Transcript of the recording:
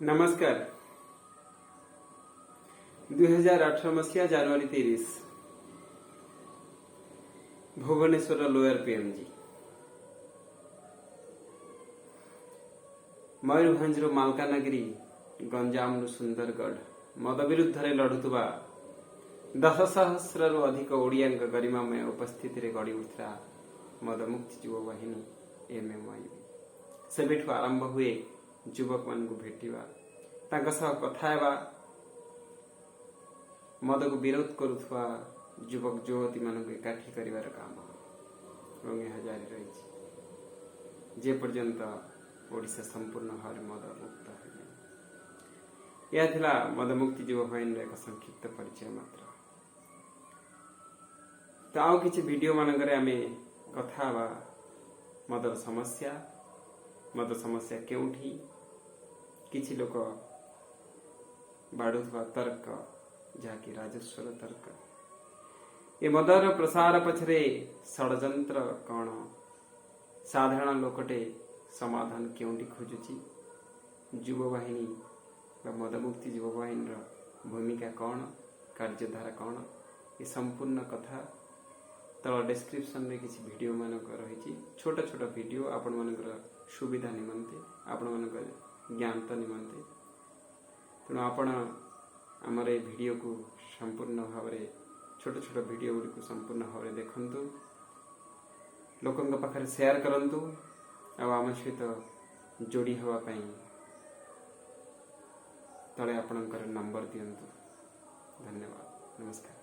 नमस्कार। 2018 मसीहा जनवरी 30 Bhubaneswar lower PMG Mayurbhanj Malkangiri Ganjam Sundargarh मद विरुद्ध लड़ुवा 10,000 अधिक ओडिया गरिमामय उपस्थिति रे गढ़ी उठा मदमुक्ति युव वाहिनी एमएमवाई सेबेठु आरंभ हुए युवक मान भेटिवा कथा मद को विरोध करुवा युवक युवती मान एकाठी कर काम और यह जारी रही जे पर्यंत ओडिशा संपूर्ण भाव मद मुक्त हो। यह थिला मदमुक्ति युव वाहिनी एक संक्षिप्त परिचय मात्र। तो आउ किछि वीडियो मानकरे आमे कथा मदर समस्या मद समस्या केउठी किछि लोक बाड़ुवा तर्क जहाँकि राजस्वर तर्क ये मदर प्रसार पछरे षड्यंत्र कौन साधारण लोकटे समाधान केउठी खोजुची युव वाहिनी मदमुक्ति युव वाहिनी भूमिका कौन कार्यधारा कौन ये संपूर्ण कथा तल डिस्क्रिप्शन में किसी वीडियो मानक रही छोट छोट वीडियो आपण मानकर सुविधा निमंते आपण मानकर ज्ञानता निमंते तेणु आपण आमर ये वीडियो को संपूर्ण भाव में छोट छोट वीडियो गुड़ी को संपूर्ण भाव में देखंतु लोकंक पाखरे शेयर करंतु आम सहित जोड़ी हवा पाई तले आपणकर नंबर दियंतु। धन्यवाद। नमस्कार।